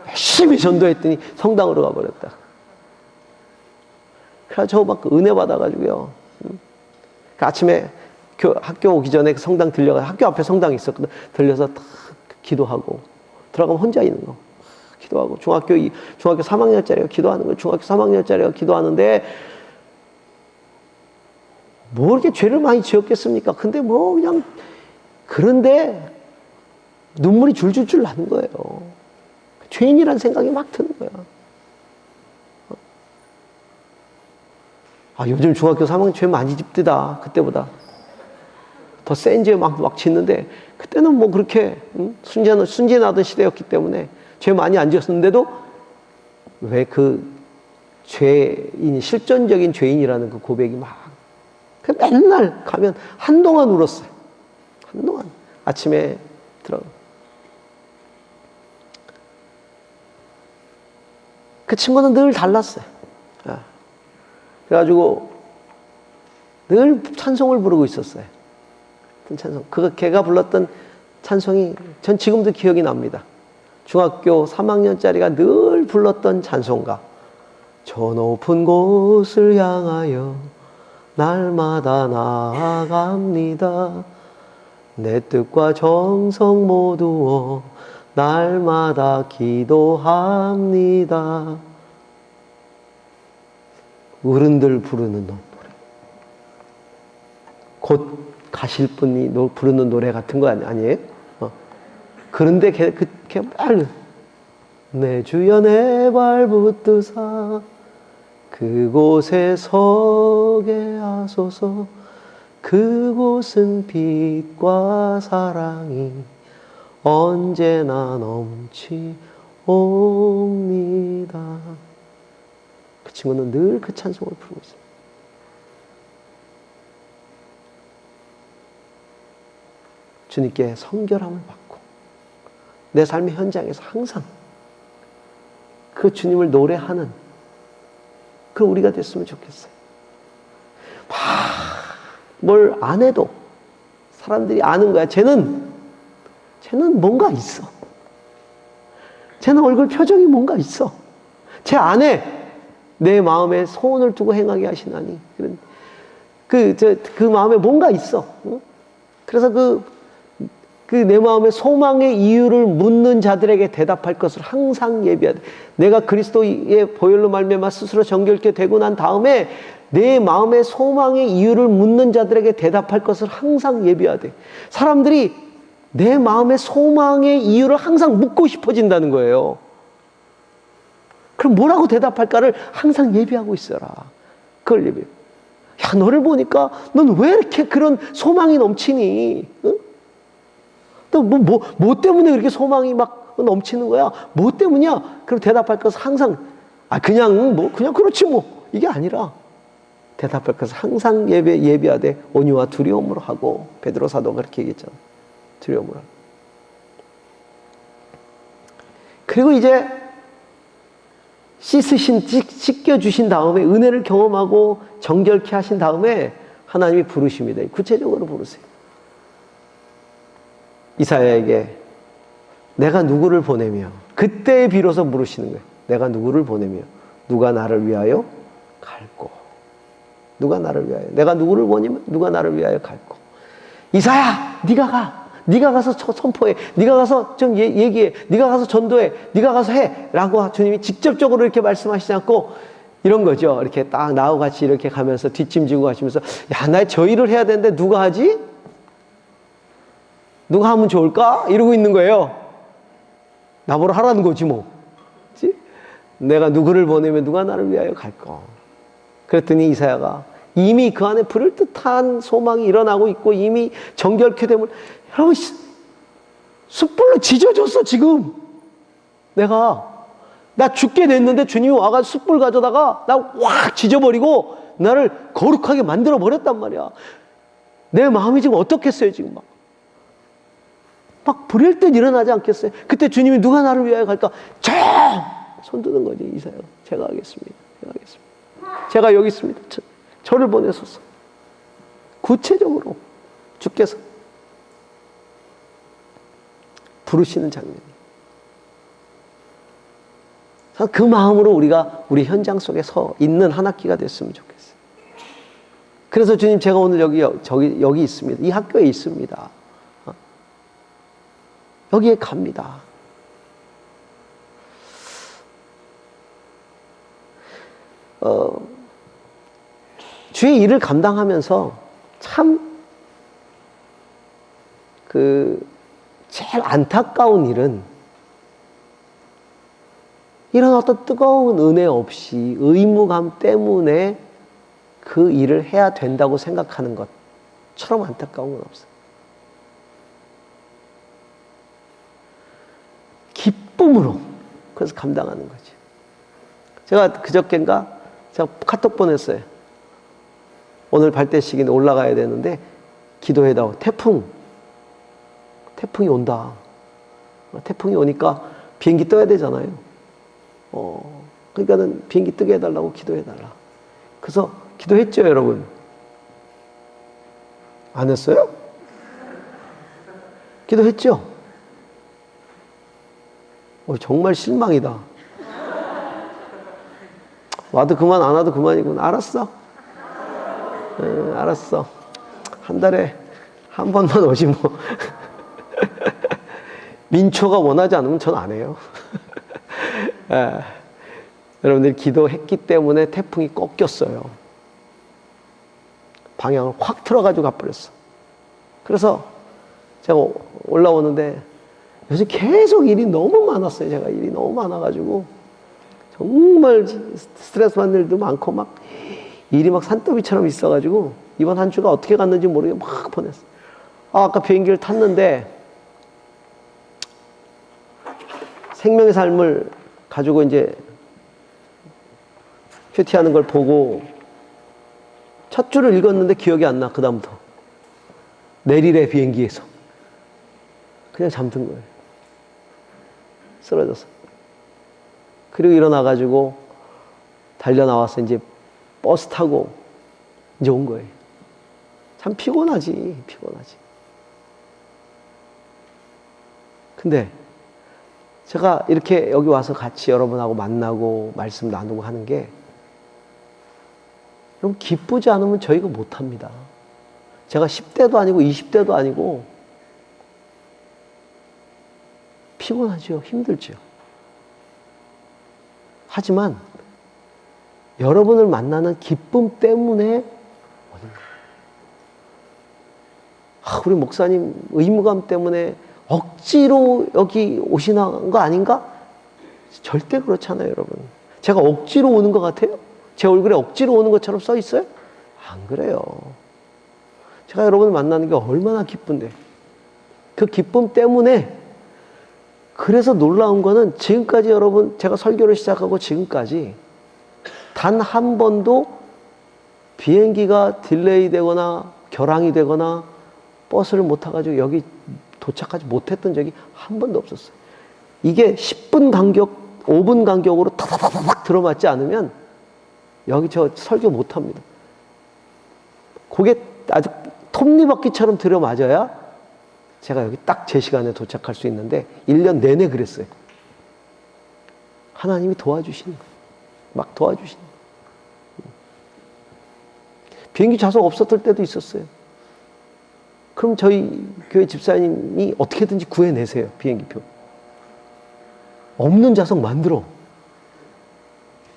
열심히 전도했더니 성당으로 가버렸다. 그래서 저 막 은혜 받아가지고요. 그 아침에 학교 오기 전에 그 성당 들려가 학교 앞에 성당이 있었거든. 들려서 딱 기도하고 들어가면 혼자 있는 거. 기도하고 중학교 3학년짜리가 기도하는 거예요. 중학교 3학년짜리가 기도하는데 뭐 이렇게 죄를 많이 지었겠습니까? 근데 뭐 그냥 그런데 눈물이 줄줄줄 나는 거예요. 죄인이라는 생각이 막 드는 거야. 아, 요즘 중학교 3학년 죄 많이 짓디다. 그때보다. 더 센 죄 막 짓는데, 그때는 뭐 그렇게, 순진하던 시대였기 때문에 죄 많이 안 지었는데도 왜 그 죄인, 실존적인 죄인이라는 그 고백이 막, 맨날 가면 한동안 울었어요. 한동안. 아침에 들어가. 그 친구는 늘 달랐어요. 그래가지고 늘 찬송을 부르고 있었어요. 찬송. 걔가 불렀던 찬송이 전 지금도 기억이 납니다. 중학교 3학년짜리가 늘 불렀던 찬송가. 저 높은 곳을 향하여 날마다 나아갑니다. 내 뜻과 정성 모두어 날마다 기도합니다. 어른들 부르는 노래. 곧 가실 분이 부르는 노래 같은 거 아니에요? 그런데 걔 말, 내 주여 내 발 붙드사 그곳에 서게 하소서. 그곳은 빛과 사랑이 언제나 넘치옵니다. 그 친구는 늘 그 찬송을 부르고 있어요. 주님께 성결함을 받고 내 삶의 현장에서 항상 그 주님을 노래하는 그 우리가 됐으면 좋겠어요. 뭘 안 해도 사람들이 아는 거야. 쟤는 뭔가 있어. 쟤는 얼굴 표정이 뭔가 있어. 쟤 안에 내 마음에 소원을 두고 행하게 하시나니. 그 마음에 뭔가 있어. 그래서 내 마음의 소망의 이유를 묻는 자들에게 대답할 것을 항상 예비하되, 내가 그리스도의 보혈로 말미암아 스스로 정결케 되고 난 다음에 내 마음의 소망의 이유를 묻는 자들에게 대답할 것을 항상 예비하되, 사람들이 내 마음의 소망의 이유를 항상 묻고 싶어진다는 거예요. 그럼 뭐라고 대답할까를 항상 예비하고 있어라. 그걸 예비해. 야, 너를 보니까 넌 왜 이렇게 그런 소망이 넘치니? 응? 또 뭐 때문에 그렇게 소망이 막 넘치는 거야? 뭐 때문이야? 그럼 대답할 것은 항상, 그냥 그렇지 뭐. 이게 아니라, 대답할 것을 항상 예비하되 온유와 두려움으로 하고, 베드로 사도가 그렇게 얘기했잖아. 두려움으로 하고. 그리고 이제 씻겨주신 다음에, 은혜를 경험하고 정결케 하신 다음에 하나님이 부르십니다. 구체적으로 부르세요. 이사야에게 내가 누구를 보내며, 그때 비로소 물으시는 거예요. 내가 누구를 보내며 누가 나를 위하여 갈고. 누가 나를 위하여. 내가 누구를 보내며 누가 나를 위하여 갈고. 이사야, 네가 가. 네가 가서 선포해. 네가 가서 좀 얘기해. 네가 가서 전도해. 네가 가서 해. 라고 주님이 직접적으로 이렇게 말씀하시지 않고, 이런 거죠. 이렇게 딱 나하고 같이 이렇게 가면서 뒷짐지고 가시면서, 야, 나 저 일을 해야 되는데 누가 하지? 누가 하면 좋을까? 이러고 있는 거예요. 나보러 하라는 거지 뭐. 그치? 내가 누구를 보내면 누가 나를 위하여 갈까? 그랬더니 이사야가 이미 그 안에 그럴듯한 소망이 일어나고 있고, 이미 정결케 되면, 여러분, 숯불로 지져졌어 지금. 나 죽게 됐는데 주님이 와가지고 숯불 가져다가 나 확 지져버리고 나를 거룩하게 만들어 버렸단 말이야. 내 마음이 지금 어떻겠어요, 지금 막 불일 듯 일어나지 않겠어요? 그때 주님이 누가 나를 위하여 갈까? 손 드는 거지, 이사야. 제가 하겠습니다. 제가 여기 있습니다. 저를 보내소서. 구체적으로 주께서 부르시는 장면이. 그 마음으로 우리가 우리 현장 속에 서 있는 한 학기가 됐으면 좋겠어요. 그래서 주님, 제가 오늘 여기 있습니다. 이 학교에 있습니다. 여기에 갑니다. 주의 일을 감당하면서 참 제일 안타까운 일은 이런 어떤 뜨거운 은혜 없이 의무감 때문에 그 일을 해야 된다고 생각하는 것처럼 안타까운 건 없어요. 기쁨으로 그래서 감당하는 거지. 제가 그저께인가 제가 카톡 보냈어요. 오늘 발대식인데 올라가야 되는데 기도해다오. 태풍이 온다. 태풍이 오니까 비행기 떠야 되잖아요. 그러니까는 비행기 뜨게 해달라고 기도해달라. 그래서 기도했죠, 여러분? 안 했어요? 기도했죠? 정말 실망이다. 와도 그만, 안 와도 그만이군. 알았어. 알았어. 한 달에 한 번만 오지 뭐. 민초가 원하지 않으면 전 안 해요. 여러분들이 기도했기 때문에 태풍이 꺾였어요. 방향을 확 틀어가지고 가버렸어. 그래서 제가 올라오는데 요즘 계속 일이 너무 많았어요. 제가 일이 너무 많아가지고 정말 스트레스 받는 일도 많고 막 일이 막 산더미처럼 있어가지고 이번 한 주가 어떻게 갔는지 모르게 막 보냈어. 아까 비행기를 탔는데 생명의 삶을 가지고 이제 큐티하는 걸 보고 첫 줄을 읽었는데 기억이 안 나. 그 다음부터 내리래 비행기에서 그냥 잠든 거예요. 쓰러져서. 그리고 일어나가지고 달려나와서 이제 버스 타고 이제 온 거예요. 참 피곤하지. 근데 제가 이렇게 여기 와서 같이 여러분하고 만나고 말씀 나누고 하는 게 여러분 기쁘지 않으면 저희가 못합니다. 제가 10대도 아니고 20대도 아니고 피곤하죠. 힘들죠. 하지만 여러분을 만나는 기쁨 때문에 우리 목사님 의무감 때문에 억지로 여기 오시는 거 아닌가? 절대 그렇지 않아요, 여러분. 제가 억지로 오는 것 같아요? 제 얼굴에 억지로 오는 것처럼 써 있어요? 안 그래요. 제가 여러분을 만나는 게 얼마나 기쁜데. 그 기쁨 때문에 그래서 놀라운 거는 지금까지 여러분 제가 설교를 시작하고 지금까지 단 한 번도 비행기가 딜레이 되거나 결항이 되거나 버스를 못 타가지고 여기 도착하지 못했던 적이 한 번도 없었어요. 이게 10분 간격, 5분 간격으로 타다다닥 들어맞지 않으면 여기 저 설교 못 합니다. 그게 아주 톱니바퀴처럼 들어맞아야 제가 여기 딱 제 시간에 도착할 수 있는데 1년 내내 그랬어요. 하나님이 도와주시는 거예요. 막 도와주시는 거예요. 비행기 좌석 없었을 때도 있었어요. 그럼 저희 교회 집사님이 어떻게든지 구해내세요. 비행기표. 없는 좌석 만들어.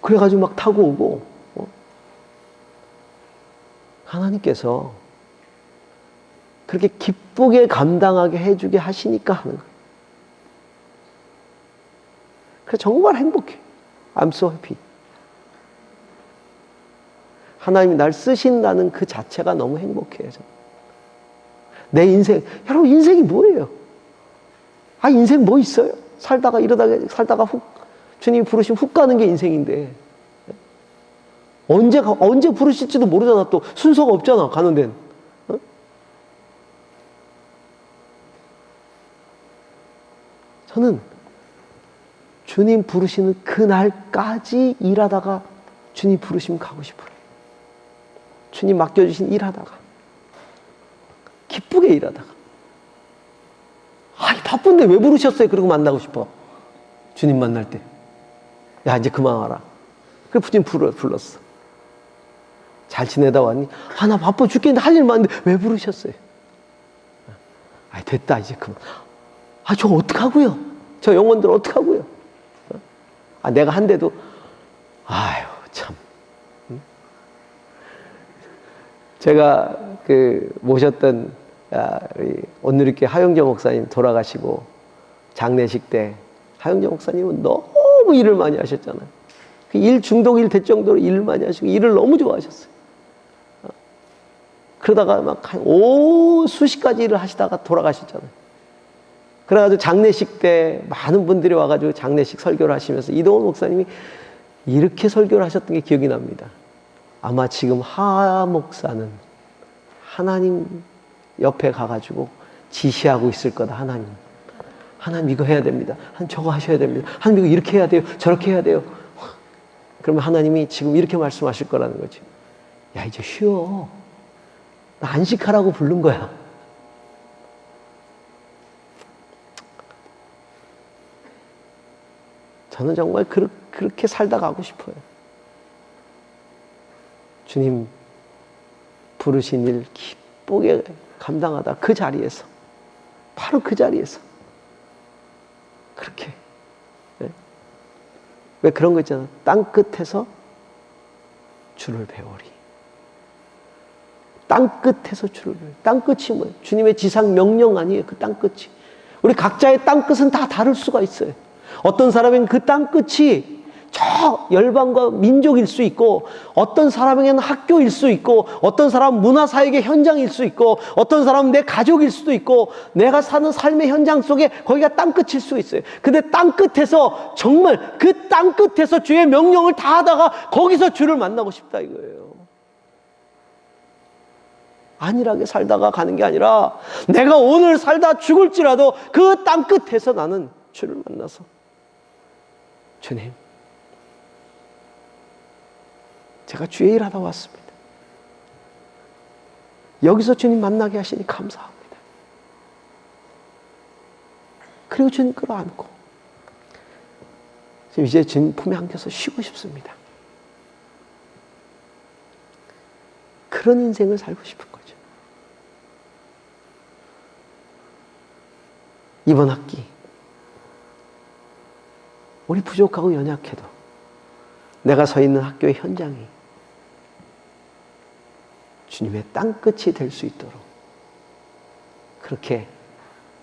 그래가지고 막 타고 오고. 하나님께서 그렇게 기쁘게 감당하게 해주게 하시니까 하는 거예요. 그래서 정말 행복해. I'm so happy. 하나님이 날 쓰신다는 그 자체가 너무 행복해요. 내 인생, 여러분 인생이 뭐예요? 인생 뭐 있어요? 살다가 살다가 훅 주님이 부르시면 훅 가는 게 인생인데 언제 부르실지도 모르잖아. 또 순서가 없잖아. 가는 데는. 저는 주님 부르시는 그날까지 일하다가 주님 부르시면 가고 싶어요. 주님 맡겨주신 일하다가 기쁘게 일하다가 바쁜데 왜 부르셨어요? 그러고 만나고 싶어. 주님 만날 때. 야, 이제 그만 와라. 그래 주님 불렀어. 잘 지내다 왔니? 나 바빠 죽겠는데 할 일 많은데 왜 부르셨어요? 됐다 이제 그만. 저 어떡하고요? 저 영혼들 어떡하고요? 내가 한데도 참. 제가 모셨던 우리 온누리교회 하영재 목사님 돌아가시고 장례식 때 하영재 목사님은 너무 일을 많이 하셨잖아요. 일 중독일 될 정도로 일을 많이 하시고 일을 너무 좋아하셨어요. 그러다가 막 수십 가지 일을 하시다가 돌아가셨잖아요. 그래가지고 장례식 때 많은 분들이 와가지고 장례식 설교를 하시면서 이동훈 목사님이 이렇게 설교를 하셨던 게 기억이 납니다. 아마 지금 하 목사는 하나님 옆에 가가지고 지시하고 있을 거다. 하나님 이거 해야 됩니다. 하나님 저거 하셔야 됩니다. 하나님 이거 이렇게 해야 돼요. 저렇게 해야 돼요. 그러면 하나님이 지금 이렇게 말씀하실 거라는 거지. 야, 이제 쉬어. 나 안식하라고 부른 거야. 저는 정말 그렇게 살다 가고 싶어요. 주님 부르신 일 기쁘게 감당하다 그 자리에서, 바로 그 자리에서 그렇게. 왜 그런 거 있잖아. 땅 끝에서 주를 배우리. 땅 끝에서 주를 배우리. 땅 끝이 뭐예요? 주님의 지상 명령 아니에요. 그 땅 끝이. 우리 각자의 땅 끝은 다 다를 수가 있어요. 어떤 사람은 그 땅 끝이 저 열방과 민족일 수 있고, 어떤 사람에게는 학교일 수 있고, 어떤 사람은 문화사역의 현장일 수 있고, 어떤 사람은 내 가족일 수도 있고, 내가 사는 삶의 현장 속에 거기가 땅 끝일 수 있어요. 근데 땅 끝에서, 정말 그 땅 끝에서 주의 명령을 다 하다가 거기서 주를 만나고 싶다 이거예요. 안일하게 살다가 가는 게 아니라 내가 오늘 살다 죽을지라도 그 땅 끝에서 나는 주를 만나서, 주님, 제가 주의 일 하다 왔습니다. 여기서 주님 만나게 하시니 감사합니다. 그리고 주님 끌어안고 이제 주님 품에 안겨서 쉬고 싶습니다. 그런 인생을 살고 싶은 거죠. 이번 학기 우리 부족하고 연약해도 내가 서 있는 학교의 현장이 주님의 땅끝이 될 수 있도록 그렇게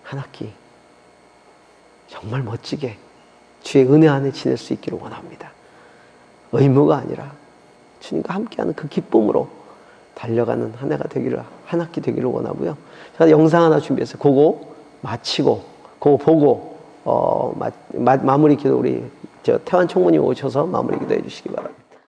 한 학기 정말 멋지게 주의 은혜 안에 지낼 수 있기를 원합니다. 의무가 아니라 주님과 함께하는 그 기쁨으로 달려가는 한 해가 되기를, 한 학기 되기를 원하고요. 제가 영상 하나 준비했어요. 그거 마치고 그거 보고 마무리 기도 우리 태환 총무님 오셔서 마무리 기도해 주시기 바랍니다.